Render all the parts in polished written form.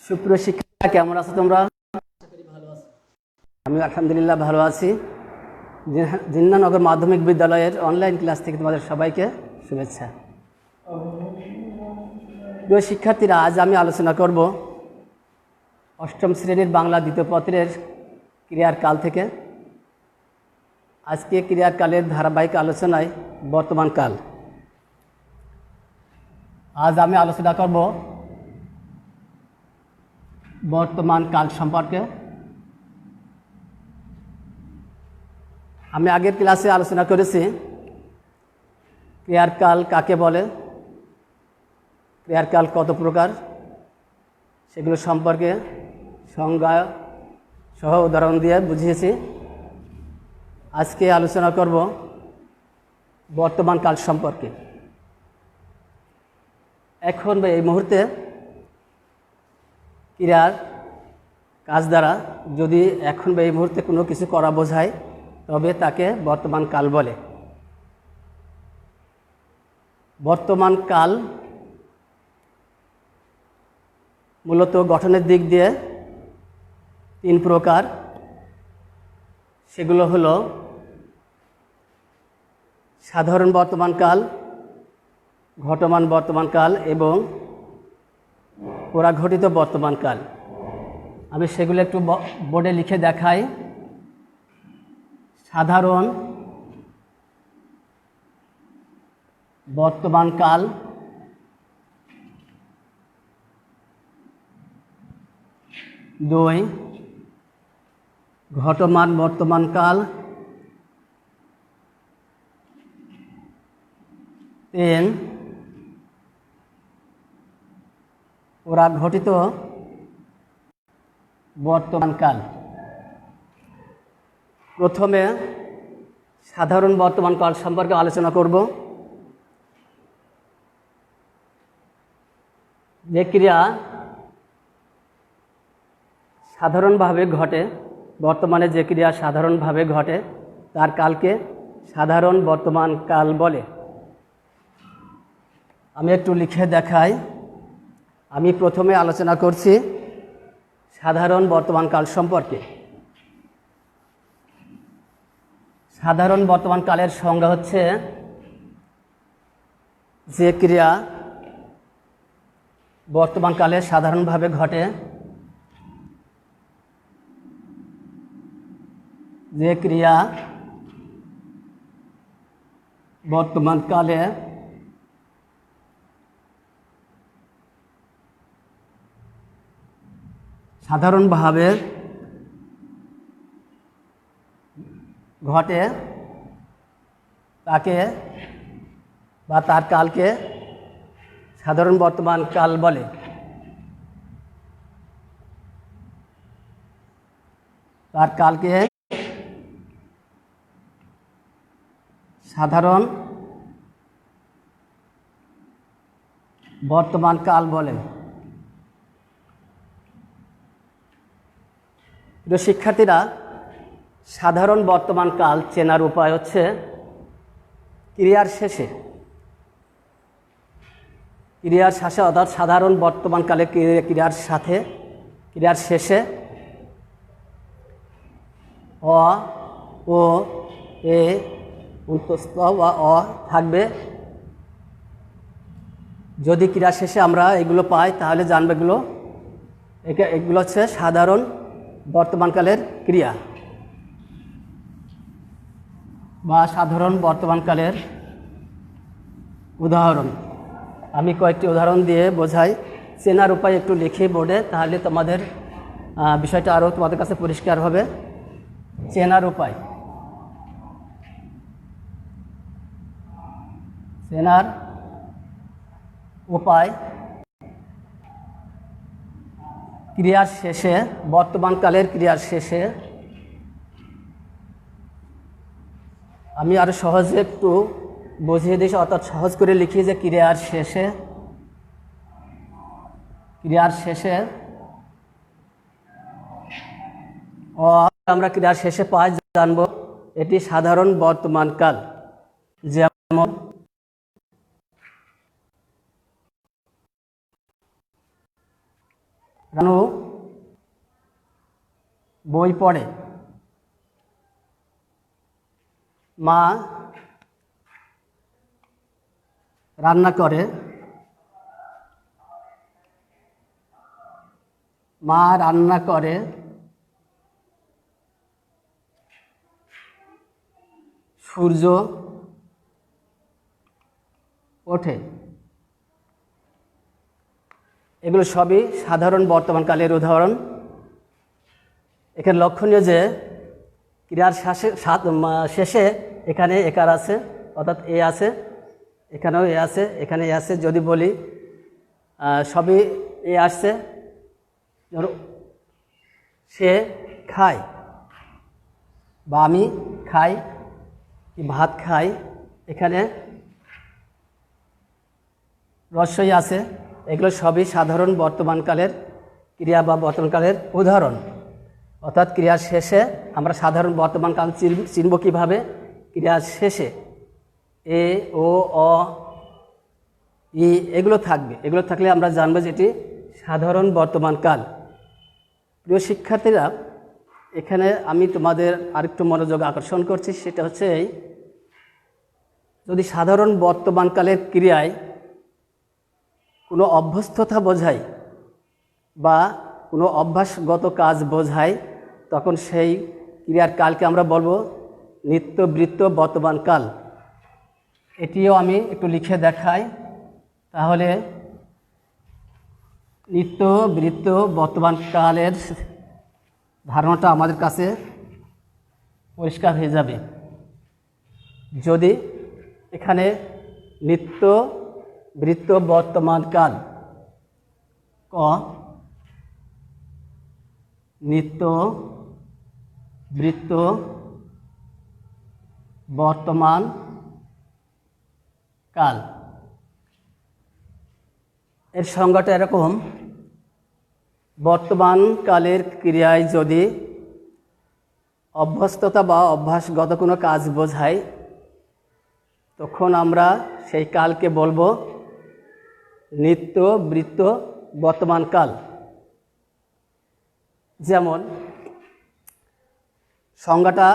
সুপ্রিয় শিক্ষা, কেমন আছো তোমরা? আমি আলহামদুলিল্লাহ ভালো আছি। জিন্নানগর মাধ্যমিক বিদ্যালয়ের অনলাইন ক্লাস থেকে তোমাদের সবাইকে শুভেচ্ছা। প্রিয় শিক্ষার্থীরা, আজ আমি আলোচনা করব অষ্টম শ্রেণীর বাংলা দ্বিতীয় পত্রের ক্রিয়ার কাল থেকে। আজকে ক্রিয়ার কালের ধারাবাহিক আলোচনায় বর্তমান কাল। আজ আমি আলোচনা করব বর্তমান কাল সম্পর্কে। আমি আগের ক্লাসে আলোচনা করেছি ক্রিয়ার কাল কাকে বলে, ক্রিয়ার কাল কত প্রকার, সেগুলো সম্পর্কে সংজ্ঞা সহ উদাহরণ দিয়ে বুঝিয়েছি। আজকে আলোচনা করব বর্তমান কাল সম্পর্কে। এখন বা এই মুহূর্তে ক্রিয়ার কাজ দ্বারা যদি এখন বা এই মুহূর্তে কোনো কিছু করা বোঝায় তবে তাকে বর্তমান কাল বলে। বর্তমান কাল মূলত গঠনের দিক দিয়ে তিন প্রকার। সেগুলো হলো সাধারণ বর্তমান কাল, ঘটমান বর্তমান কাল এবং পরাঘটিত বর্তমান কাল। আমি সেগুলো একটু বোর্ডে লিখে দেখাই। সাধারণ বর্তমান কাল, দুই ঘটমান বর্তমান কাল, তিন পরাঘটিত বর্তমান কাল। প্রথমে সাধারণ বর্তমান কাল সম্পর্কে আলোচনা করব। যে ক্রিয়া সাধারণভাবে ঘটে, বর্তমানে যে ক্রিয়া সাধারণভাবে ঘটে তার কালকে সাধারণ বর্তমান কাল বলে। আমি একটু লিখে দেখাই। আমি প্রথমে আলোচনা করছি সাধারণ বর্তমান কাল সম্পর্কে। সাধারণ বর্তমান কালের সংজ্ঞা হচ্ছে যে ক্রিয়া বর্তমান কালে সাধারণভাবে ঘটে, যে ক্রিয়া বর্তমান কালে সাধারণভাবে ঘটে তাকে বা তার কালকে সাধারণ বর্তমান কাল বলে। তার কালকে সাধারণ বর্তমান কাল বলে। প্রিয় শিক্ষার্থীরা, সাধারণ বর্তমান কাল চেনার উপায় হচ্ছে ক্রিয়ার শেষে, ক্রিয়ার শেষে অর্থাৎ সাধারণ বর্তমান কালে ক্রিয়ার সাথে ক্রিয়ার শেষে অ, ও, এ, অন্তস্থ বা অ থাকবে। যদি ক্রিয়ার শেষে আমরা এগুলো পাই তাহলে জানবে এগুলো হচ্ছে সাধারণ বর্তমানকালের ক্রিয়া বা সাধারণ বর্তমানকালের উদাহরণ। আমি কয়েকটি উদাহরণ দিয়ে বোঝাই। চেনার উপায় একটু লিখে বোর্ডে, তাহলে তোমাদের বিষয়টা আরও তোমাদের কাছে পরিষ্কার হবে। চেনার উপায়, চেনার উপায় ক্রিয়ার শেষে, বর্তমানকালের ক্রিয়ার শেষে আমি আরও সহজে একটু বুঝিয়ে দিই, অর্থাৎ সহজ করে লিখি যে ক্রিয়ার শেষে ও আমরা ক্রিয়ার শেষে পাই জানব এটি সাধারণ বর্তমান কাল। যেমন রানু বই পড়ে। মা রান্না করে। মা রান্না করে। সূর্য ওঠে। এগুলো সবই সাধারণ বর্তমানকালের উদাহরণ। এখানে লক্ষণীয় যে ক্রিয়ার শেষে এখানে একার আছে, অর্থাৎ এ আছে, এখানেও এ আছে, এখানে এ আছে। যদি বলি সবই এ আসছে, ধরো সে খায় বা আমি খাই কি ভাত খাই, এখানে রস্যই আছে। এগুলো সবই সাধারণ বর্তমানকালের ক্রিয়া বা বর্তমানকালের উদাহরণ। অর্থাৎ ক্রিয়ার শেষে আমরা সাধারণ বর্তমানকাল চিনব কীভাবে? ক্রিয়ার শেষে এ, ও, অ, ই এগুলো থাকবে। এগুলো থাকলে আমরা জানবো যে এটি সাধারণ বর্তমানকাল। প্রিয় শিক্ষার্থীরা, এখানে আমি তোমাদের আরেকটু মনোযোগ আকর্ষণ করছি, সেটা হচ্ছে এই, যদি সাধারণ বর্তমানকালের ক্রিয়ায় কোনো অভ্যস্ততা বোঝায় বা কোনো অভ্যাসগত কাজ বোঝায়, তখন সেই ক্রিয়ার কালকে আমরা বলবো নিত্য বৃত্ত বর্তমান কাল। এটিও আমি একটু লিখে দেখাই, তাহলে নিত্য বৃত্ত বর্তমান কালের ধারণাটা আমাদের কাছে পরিষ্কার হয়ে যাবে। যদি এখানে নিত্য বৃত্ত বর্তমান কাল, ক নিত্য বৃত্ত বর্তমান কাল, এর সংজ্ঞাটা এরকম: বর্তমান কালের ক্রিয়ায় যদি অভ্যস্ততা বা অভ্যাসগত কোনো কাজ বোঝায়, তখন আমরা সেই কালকে বলবো নিত্য বৃত্ত বর্তমান কাল। যেমন সংজ্ঞাটা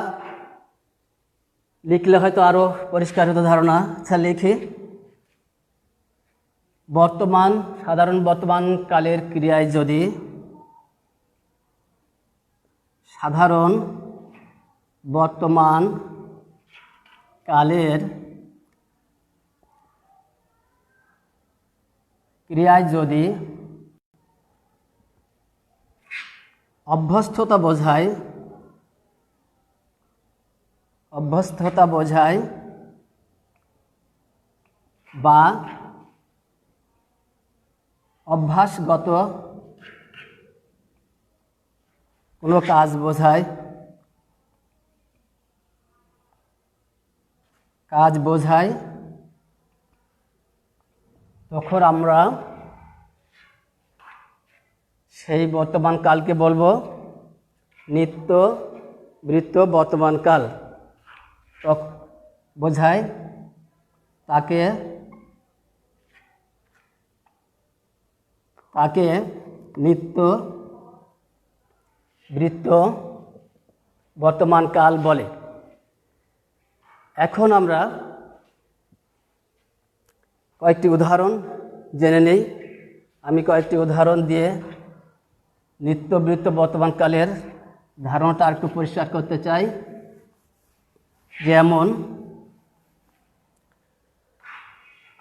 লিখলে হয়তো আরও পরিষ্কার হতো ধারণা। আচ্ছা লিখি, বর্তমান সাধারণ বর্তমান কালের ক্রিয়ায় যদি সাধারণ বর্তমান কালের ক্রিয়ায় যদি অভ্যস্ততা বোঝায় বা অভ্যাসগত কোনো কাজ বোঝায়, তখন আমরা সেই বর্তমান কালকে বলবো নিত্য বৃত্ত বর্তমান কাল। বোঝায় তাকে নিত্য বৃত্ত বর্তমান কাল বলে। এখন আমরা কয়েকটি উদাহরণ জেনে নেই। আমি কয়েকটি উদাহরণ দিয়ে নিত্য বৃত্ত বর্তমান কালের ধারণাটা আর একটু পরিষ্কার করতে চাই। যেমন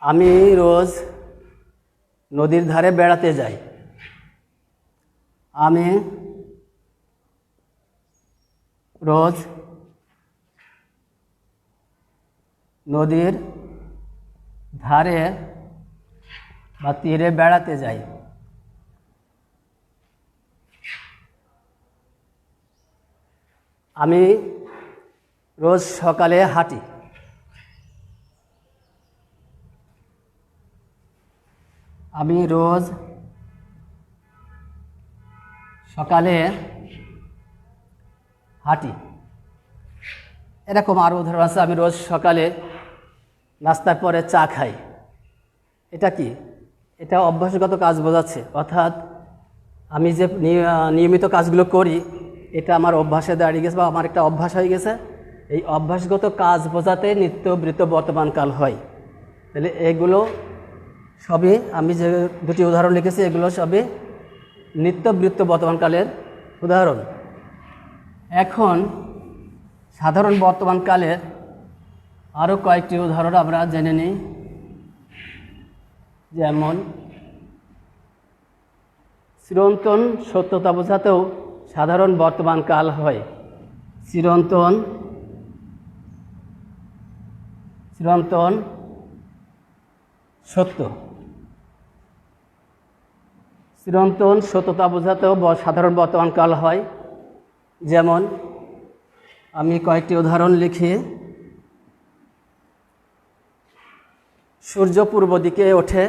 আমি রোজ নদীর ধারে বেড়াতে যাই। আমি রোজ নদীর ধারে বা তীরে বেড়াতে যাই। আমি রোজ সকালে হাঁটি। আমি রোজ সকালে হাঁটি। এরকম আরও উদাহরণ আছে। আমি রোজ সকালে নাস্তার পরে চা খাই। এটা কি? এটা অভ্যাসগত কাজ বোঝাচ্ছে। অর্থাৎ আমি যে নিয়মিত কাজগুলো করি এটা আমার অভ্যাসে দাঁড়িয়ে গেছে বা আমার একটা অভ্যাস হয়ে গেছে। এই অভ্যাসগত কাজ বোঝাতে নিত্য বৃত্ত বর্তমানকাল হয়। তাহলে এগুলো সবই আমি যে দুটি উদাহরণ লিখেছি এগুলো সবই নিত্য বৃত্ত বর্তমানকালের উদাহরণ। এখন সাধারণ বর্তমানকালের আরও কয়েকটি উদাহরণ আমরা জেনে নিই। যেমন চিরন্তন সত্যতা বোঝাতেও সাধারণ বর্তমানকাল হয়। চিরন্তন সত্য, চিরন্তন সত্যতা বোঝাতেও সাধারণ বর্তমানকাল হয়। যেমন আমি কয়েকটি উদাহরণ লিখি। সূর্য পূর্ব দিকে ওঠে,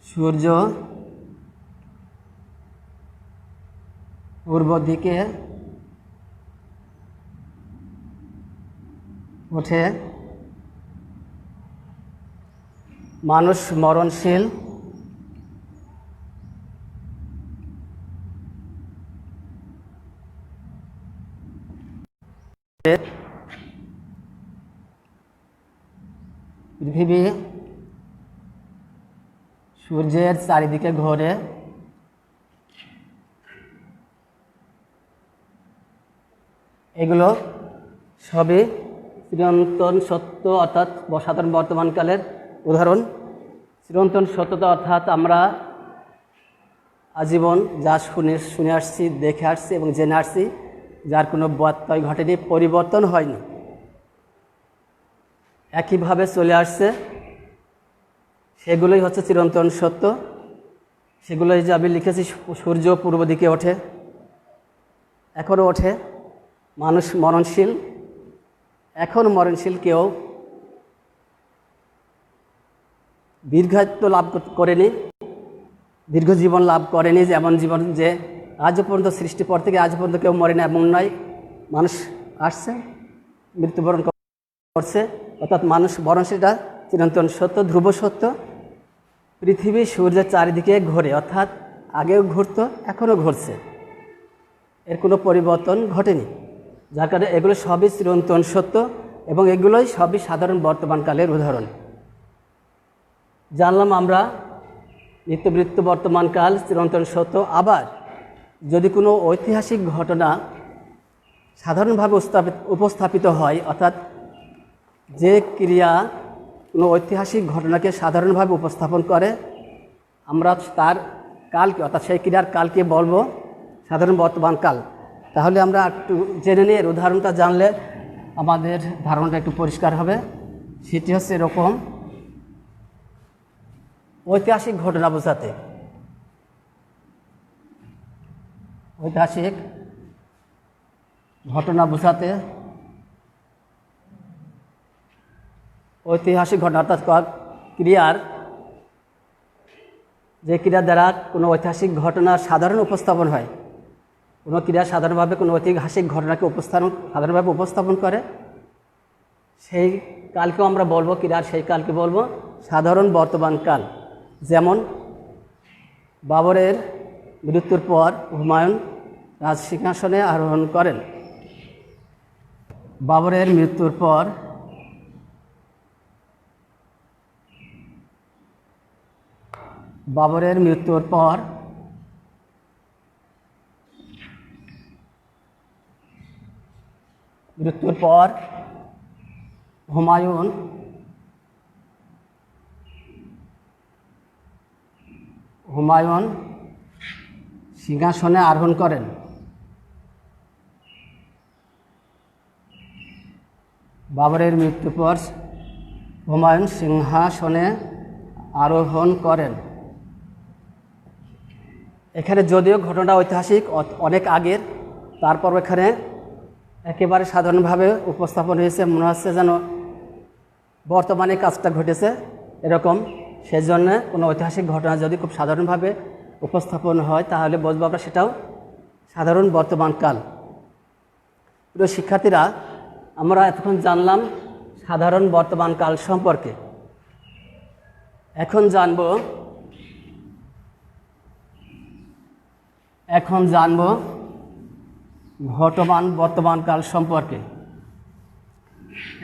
সূর্য পূর্ব দিকে ওঠে, মানুষ মরণশীল, পৃথিবী সূর্যের চারিদিকে ঘোরে, এগুলো সবই চিরন্তন সত্য অর্থাৎ সাধারণ বর্তমানকালের উদাহরণ। চিরন্তন সত্যতা অর্থাৎ আমরা আজীবন যা শুনে আসছি, দেখে আসছি এবং জেনে আসছি, যার কোনো ব্যত্যয় ঘটেনি, পরিবর্তন হয়নি, একইভাবে চলে আসছে, সেগুলোই হচ্ছে চিরন্তন সত্য। সেগুলোই যে আমি লিখেছি, সূর্য পূর্ব দিকে ওঠে, এখনও ওঠে, মানুষ মরণশীল, এখন মরণশীল, কেউ দীর্ঘায়িত্ব লাভ করেনি, দীর্ঘ জীবন লাভ করেনি, যেমন জীবন যে আজ পর্যন্ত সৃষ্টির পর থেকে আজ পর্যন্ত কেউ মরে না এমন নয়। মানুষ আসছে, মৃত্যুবরণ করছে, অর্থাৎ মানুষ মরণশীলটা চিরন্তন সত্য, ধ্রুব সত্য। পৃথিবী সূর্যের চারিদিকে ঘোরে, অর্থাৎ আগেও ঘুরত, এখনও ঘুরছে, এর কোনো পরিবর্তন ঘটেনি, যার কারণে এগুলো সবই চিরন্তন সত্য এবং এগুলোই সবই সাধারণ বর্তমানকালের উদাহরণ। জানলাম আমরা নিত্যবৃত্ত বর্তমানকাল, চিরন্তন সত্য। আবার যদি কোনো ঐতিহাসিক ঘটনা সাধারণভাবে উপস্থাপিত হয়, অর্থাৎ যে ক্রিয়া কোনো ঐতিহাসিক ঘটনাকে সাধারণভাবে উপস্থাপন করে, আমরা তার কালকে অর্থাৎ সেই ক্রিয়ার কালকে বলবো সাধারণ বর্তমানকাল। তাহলে আমরা একটু জেনে নিই, এর উদাহরণটা জানলে আমাদের ধারণাটা একটু পরিষ্কার হবে। সেটি হচ্ছে এরকম, ঐতিহাসিক ঘটনা বোঝাতে, ঐতিহাসিক ঘটনা বোঝাতে, ঐতিহাসিক ঘটনা অর্থাৎ ক্রিয়ার, যে ক্রিয়ার দ্বারা কোনো ঐতিহাসিক ঘটনার সাধারণ উপস্থাপন হয়, কোনো ক্রিয়া সাধারণভাবে কোনো ঐতিহাসিক ঘটনাকে সাধারণভাবে উপস্থাপন করে, সেই কালকেও আমরা বলবো, ক্রিয়ার সেই কালকে বলবো সাধারণ বর্তমানকাল। যেমন বাবরের মৃত্যুর পর হুমায়ুন রাজসিংহাসনে আরোহণ করেন। বাবরের মৃত্যুর পর হুমায়ুন সিংহাসনে আরোহণ করেন। বাবরের মৃত্যুর পর হুমায়ুন সিংহাসনে আরোহণ করেন। এখানে যদিও ঘটনাটা ঐতিহাসিক, অনেক আগের, তারপর এখানে একেবারে সাধারণভাবে উপস্থাপন হয়েছে, মনে হচ্ছে যেন বর্তমানে কাজটা ঘটেছে এরকম। সেই জন্য কোনো ঐতিহাসিক ঘটনা যদি খুব সাধারণভাবে উপস্থাপন হয় তাহলে বুঝবো আমরা সেটাও সাধারণ বর্তমানকাল। প্রিয় শিক্ষার্থীরা, আমরা এতক্ষণ জানলাম সাধারণ বর্তমানকাল সম্পর্কে। এখন জানব এখন জানব ঘটমান বর্তমানকাল সম্পর্কে।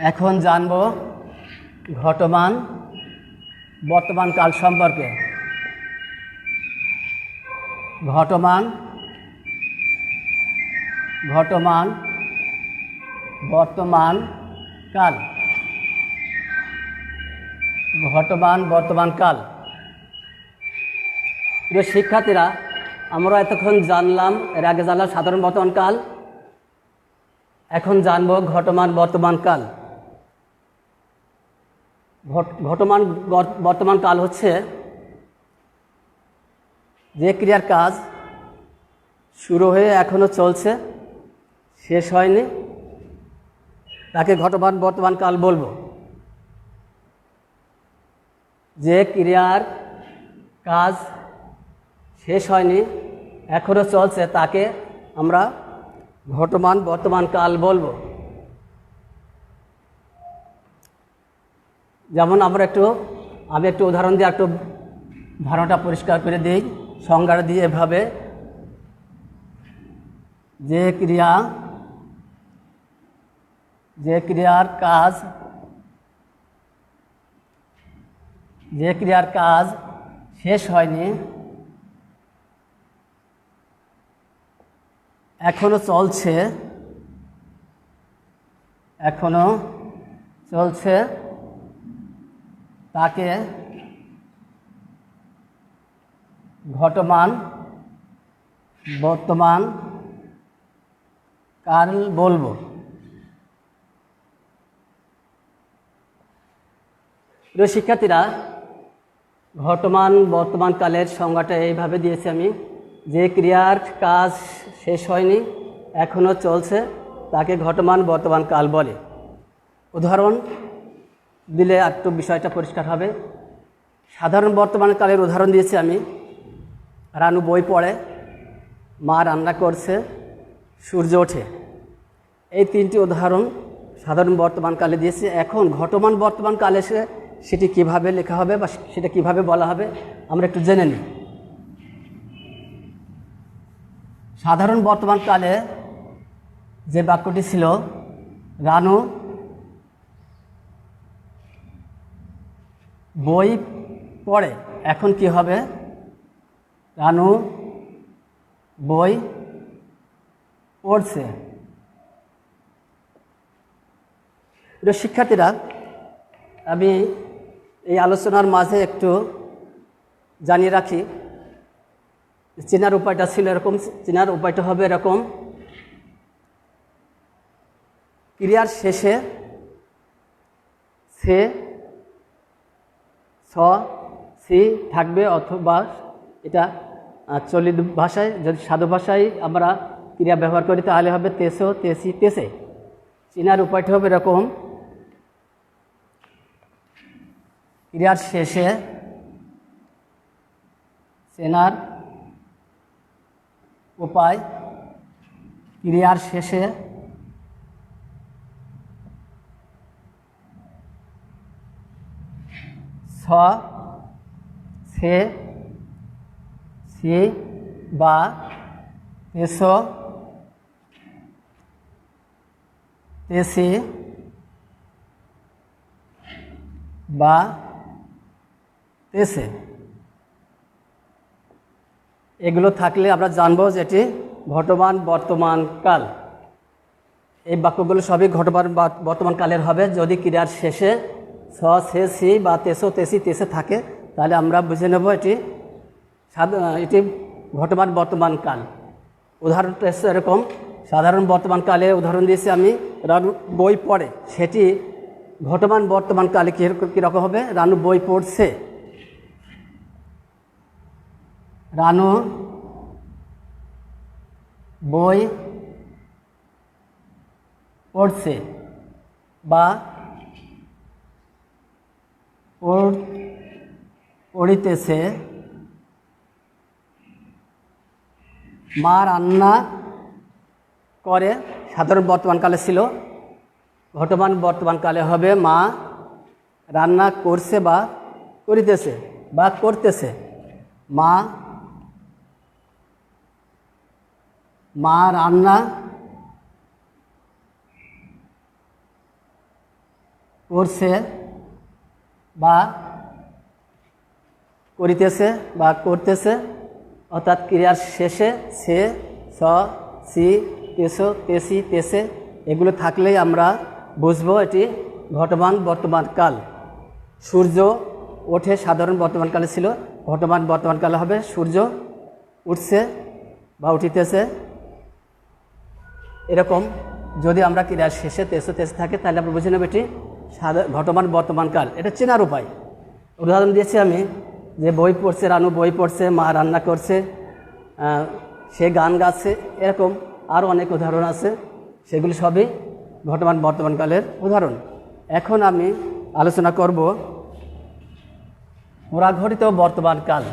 এখন জানব ঘটমান বর্তমানকাল সম্পর্কে। ঘটমান বর্তমান কাল। ঘটমান বর্তমান কাল। প্রিয় শিক্ষার্থীরা, আমরা এতক্ষণ জানলাম, এর আগে জানলাম সাধারণ বর্তমান কাল, এখন জানব ঘটমান বর্তমান কাল। ঘটমান বর্তমান কাল হচ্ছে যে ক্রিয়ার কাজ শুরু হয়ে এখনো চলছে, শেষ হয়নি, তাকে ঘটমান বর্তমান কাল বলবো। যে ক্রিয়ার কাজ শেষ হয়নি, এখনো চলছে, তাকে আমরা ঘটমান বর্তমান কাল বলবো। যেমন আমি একটু উদাহরণ দিয়ে একটু ধারণাটা পরিষ্কার করে দিই। সংজ্ঞা দিয়ে এভাবে, যে ক্রিয়ার কাজ শেষ হয়নি, এখনো চলছে, তাকে ঘটমান বর্তমান কাল বলবো। প্রিয় শিক্ষার্থীরা, ঘটমান বর্তমান কালের সংজ্ঞাটা এইভাবে দিয়েছি আমি। যে ক্রিয়ার কাজ শেষ হয়নি, এখনো চলছে, তাকে ঘটমান বর্তমান কাল বলে। উদাহরণ দিলে একটু বিষয়টা পরিষ্কার হবে। সাধারণ বর্তমান কালের উদাহরণ দিয়েছি আমি। রানু বই পড়ে, মা রান্না করছে, সূর্য ওঠে। এই তিনটি উদাহরণ সাধারণ বর্তমান কালে দিয়েছি। এখন ঘটমান বর্তমান কালে সেটি কিভাবে লেখা হবে বা সেটা কিভাবে বলা হবে আমরা একটু জেনে নিই। সাধারণ বর্তমান কালে যে বাক্যটি ছিল, রানু বই পড়ে, এখন কি হবে? রানু বই পড়ছে। প্রিয় শিক্ষার্থীরা, আমি এই আলোচনার মাঝে একটু জানিয়ে রাখি, চেনার উপায়টা ছিল এরকম। চেনার উপায়টা হবে এরকম: ক্রিয়ার শেষে সে, স, সি থাকবে, অথবা এটা চলিত ভাষায়, যদি সাধু ভাষায় আমরা ক্রিয়া ব্যবহার করি তাহলে হবে তেসো, তেসি, তেসে। চেনার উপায়টা হবে এরকম: ক্রিয়ার শেষে, চেনার উপায়, ক্রিয়ার শেষে স, সে, সি বা তেসো, তেসি বা তেসে, এগুলো থাকলে আমরা জানবো যে এটি ঘটমান বর্তমান কাল। এই বাক্যগুলো সবই ঘটমান বর্তমান কালের হবে। যদি ক্রিয়ার শেষে স, সে, সি বা তেসো, তেসি, তেসে থাকে, তাহলে আমরা বুঝে নেব এটি ঘটমান বর্তমান কাল। উদাহরণটা এরকম: সাধারণ বর্তমান কালে উদাহরণ দিয়েছি আমি, রানু বই পড়ে, সেটি ঘটমান বর্তমান কালে কীরকম হবে? রানু বই পড়ছে। রানু বই পড়ছে বা পড়িতেছে। মা রান্না করে, সাধারণ বর্তমানকালে ছিল, ঘটমান বর্তমানকালে হবে মা রান্না করছে বা করিতেছে বা করতেছে। মা মা রান্না করছে বা করিতেছে বা করতেছে, অর্থাৎ ক্রিয়ার শেষে সে, স, সি, তেসো, তেসি, তেসে এগুলো থাকলেই আমরা বুঝবো এটি ঘটমান বর্তমানকাল। সূর্য ওঠে সাধারণ বর্তমানকালে ছিল, ঘটমান বর্তমানকালে হবে সূর্য উঠছে বা উঠিতেছে। এরকম যদি আমরা ক্রিয়ার শেষে তেসো তেসে থাকে তাহলে আমরা বুঝে নেব এটি ঘটমান বর্তমানকাল। এটা চেনার উপায়। উদাহরণ দিয়েছি আমি যে বই পড়ছে, রানু বই পড়ছে, মা রান্না করছে, সে গান গাচ্ছে, এরকম আরও অনেক উদাহরণ আছে, সেগুলি সবই ঘটমান বর্তমানকালের উদাহরণ। এখন আমি আলোচনা করব পুরাঘটিত বর্তমানকাল।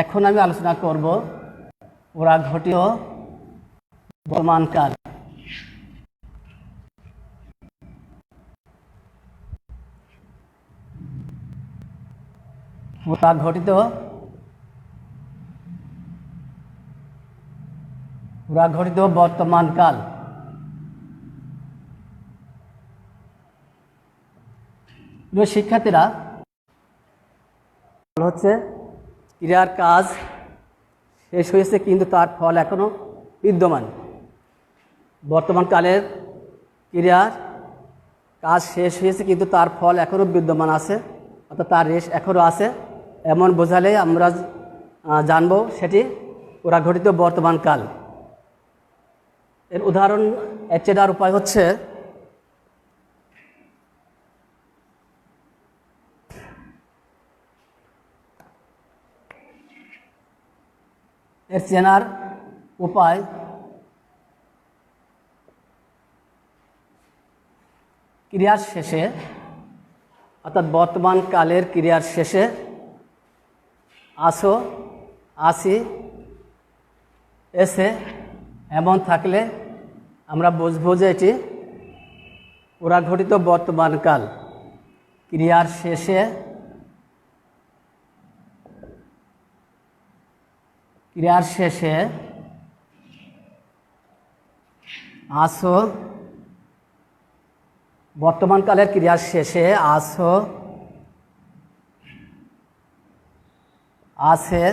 এখন আমি আলোচনা করব পুরাঘটিত বর্তমানকাল। পুরাঘটিত বর্তমানকাল। প্রিয় শিক্ষার্থীরা, হচ্ছে ক্রিয়ার কাজ শেষ হয়েছে কিন্তু তার ফল এখনো বিদ্যমান। বর্তমানকালের ক্রিয়ার কাজ শেষ হয়েছে কিন্তু তার ফল এখনো বিদ্যমান আছে, অর্থাৎ তার রেশ এখনও আছে, এমন বোঝালে আমরা জানব সেটি পুরাঘটিত বর্তমানকাল। এর উদাহরণ চেনার উপায় হচ্ছে ক্রিয়ার শেষে, অর্থাৎ বর্তমানকালের ক্রিয়ার শেষে আসো, আসি, এসে এমন থাকলে আমরা বুঝবো যে এটি পুরাঘটিত বর্তমানকাল। ক্রিয়ার শেষে আসো, বর্তমানকালের ক্রিয়ার শেষে আসো, আসে,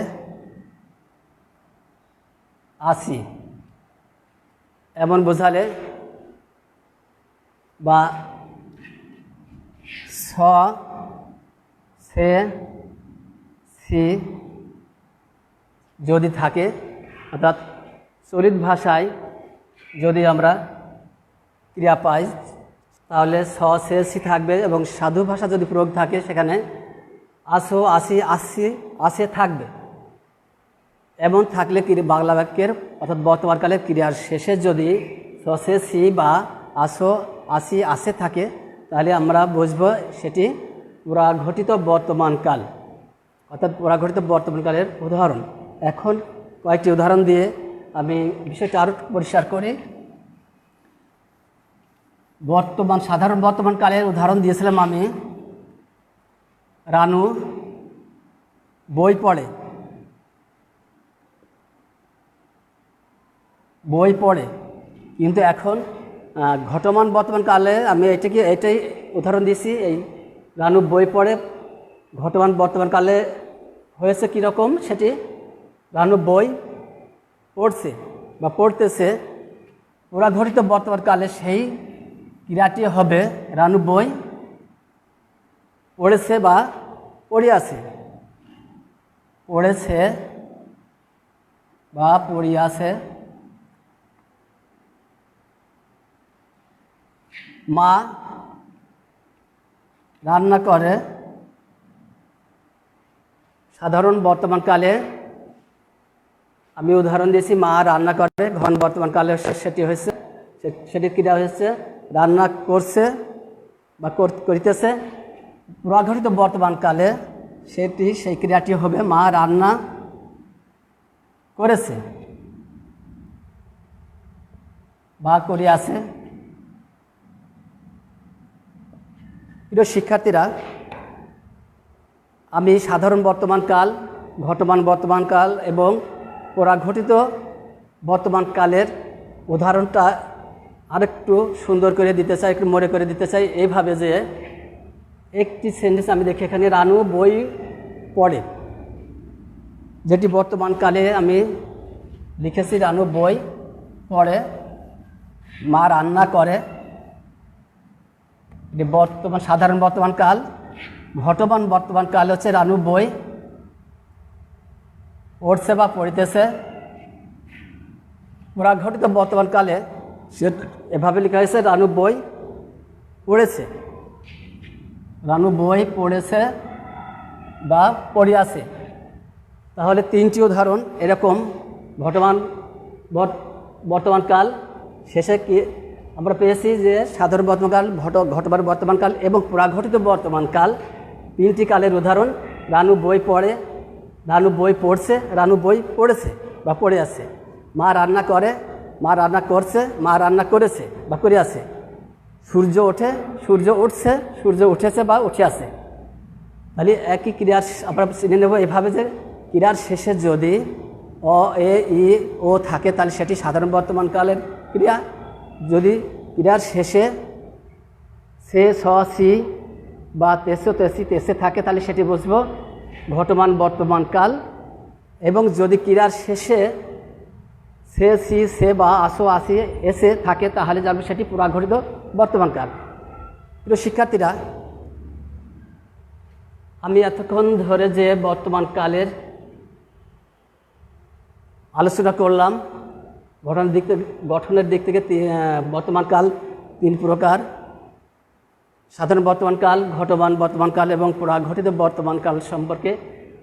আসি এমন বোঝালে, বা স, সে, সি যদি থাকে, অর্থাৎ চলিত ভাষায় যদি আমরা ক্রিয়া পাই তাহলে স, সে, সি থাকবে, এবং সাধু ভাষা যদি প্রয়োগ থাকে সেখানে আসো, আসি, আসি, আসে থাকবে। এমন থাকলে বাংলা বাক্যের অর্থাৎ বর্তমানকালের ক্রিয়ার শেষে যদি স, সে, সি বা আসো, আসি, আসে থাকে তাহলে আমরা বুঝব সেটি পুরাঘটিত বর্তমানকাল, অর্থাৎ পুরাঘটিত বর্তমানকালের উদাহরণ। এখন কয়েকটি উদাহরণ দিয়ে আমি বিষয়টা আরও পরিষ্কার করি। সাধারণ বর্তমানকালের উদাহরণ দিয়েছিলাম আমি, রানু বই পড়ে, কিন্তু এখন ঘটমান বর্তমানকালে আমি এটাই উদাহরণ দিয়েছি। এই রানু বই পড়ে ঘটমান বর্তমানকালে হয়েছে কীরকম, সেটি রানু বই পড়ছে বা পড়তেছে। পুরাঘটিত বর্তমানকালে সেই ক্রিয়াটি হবে রানু বই পড়েছে বা পড়িয়াছে, পড়েছে বা পড়িয়াছে। মা রান্না করে, সাধারণ বর্তমানকালে আমি উদাহরণ দিয়েছি মা রান্না করে, ঘন বর্তমানকালে সেটি ক্রিয়া হয়েছে রান্না করছে বা করিতেছে। পুরাঘটিত বর্তমানকালে সেই ক্রিয়াটি হবে মা রান্না করেছে বা করিয়াছে। প্রিয় শিক্ষার্থীরা, আমি সাধারণ বর্তমানকাল ঘটমান বর্তমানকাল এবং পরাঘটিত বর্তমানকালের উদাহরণটা আরেকটু সুন্দর করে দিতে চাই, একটু মনে করে দিতে চাই এইভাবে যে একটি সেন্টেন্স আমি দেখি এখানে, রানু বই পড়ে, যেটি বর্তমানকালে আমি লিখেছি রানু বই পড়ে, মা রান্না করে। এটি বর্তমান সাধারণ বর্তমানকাল। ঘটমান বর্তমানকাল হচ্ছে রানু বই পড়ছে বা পড়িতেছে। পরাঘটিত বর্তমানকালে সে এভাবে লেখা হয়েছে রানু বই পড়েছে, রানু বই পড়েছে বা পড়িয়াছে। তাহলে তিনটি উদাহরণ এরকম বর্তমানকাল শেষে কি আমরা পেয়েছি যে সাধারণ বর্তমানকাল, ঘটমান বর্তমানকাল এবং প্রাঘটিত বর্তমানকাল, তিনটি কালের উদাহরণ। রানু বই পড়ে, রানু বই পড়ছে, রানু বই পড়েছে বা পড়ে আছে। মা রান্না করে, মা রান্না করছে, মা রান্না করেছে বা করে আছে। সূর্য ওঠে, সূর্য উঠছে, সূর্য উঠেছে বা উঠে আছে। তাহলে একই ক্রিয়ার আমরা চিনে নেব এভাবে যে ক্রিয়ার শেষে যদি অ, এ, ই, ও থাকে তাহলে সেটি সাধারণ বর্তমানকালের ক্রিয়া। যদি ক্রিয়ার শেষে সে, স, সি বা তেসো, তেসি, তেসে থাকে তাহলে সেটি বুঝবো ঘটমান বর্তমানকাল। এবং যদি ক্রিয়ার শেষে সে, সি, সে বা আসো, আসি, এসে থাকে তাহলে জানবো সেটি পুরাঘটিত বর্তমানকাল। প্রিয় শিক্ষার্থীরা, আমি এতক্ষণ ধরে যে বর্তমানকালের আলোচনা করলাম, গঠনের দিক থেকে বর্তমানকাল তিন প্রকার: সাধারণ বর্তমানকাল, ঘটমান বর্তমানকাল এবং প্রাঘটিত বর্তমানকাল সম্পর্কে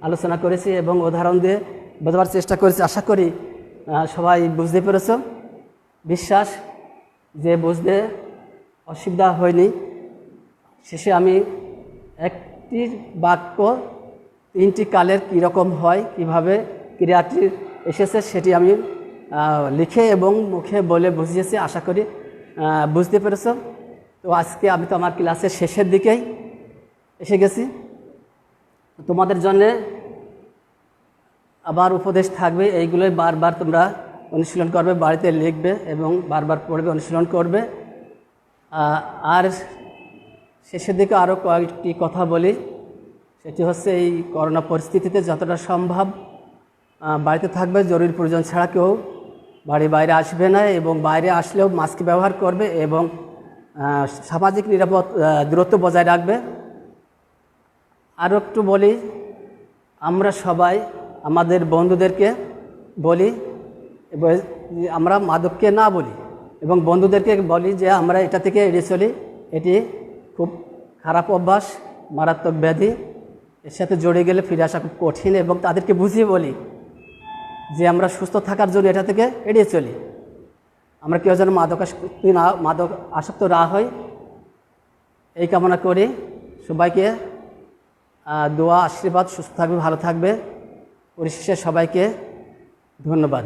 আলোচনা করেছি এবং উদাহরণ দিয়ে বোঝাবার চেষ্টা করেছি। আশা করি সবাই বুঝতে পেরেছ। বিশ্বাস যে বুঝতে অসুবিধা হয়নি। শেষে আমি একটি বাক্য তিনটি কালের কীরকম হয়, কিভাবে ক্রিয়াটি এসেছে সেটি আমি লিখে এবং মুখে বলে বুঝিয়েছি। আশা করি বুঝতে পেরেছ। তো আজকে আমি তো আমার ক্লাসের শেষের দিকেই এসে গেছি। তোমাদের জন্যে আবার উপদেশ থাকবে, এইগুলোই বারবার তোমরা অনুশীলন করবে, বাড়িতে লিখবে এবং বারবার পড়বে, অনুশীলন করবে। আর শেষের দিকে আরও কয়েকটি কথা বলি। সেটি হচ্ছে এই করোনা পরিস্থিতিতে যতটা সম্ভব বাড়িতে থাকবে, জরুরি প্রয়োজন ছাড়া কেউ বাড়ির বাইরে আসবে না এবং বাইরে আসলেও মাস্ক ব্যবহার করবে এবং সামাজিক দূরত্ব বজায় রাখবে। আরও একটু বলি, আমরা সবাই আমাদের বন্ধুদেরকে বলি, আমরা মাদককে না বলি এবং বন্ধুদেরকে বলি যে আমরা এটা থেকে এড়িয়ে চলি, এটি খুব খারাপ অভ্যাস, মারাত্মক ব্যাধি, এর সাথে জড়িয়ে গেলে ফিরে আসা খুব কঠিন। এবং তাদেরকে বুঝিয়ে বলি যে আমরা সুস্থ থাকার জন্য এটা থেকে এড়িয়ে চলি। আমরা কেউ যেন মাদক আসক্ত না হই, এই কামনা করি। সবাইকে দোয়া, আশীর্বাদ, সুস্থ থাকবে, ভালো থাকবে। পরিশেষে সবাইকে ধন্যবাদ।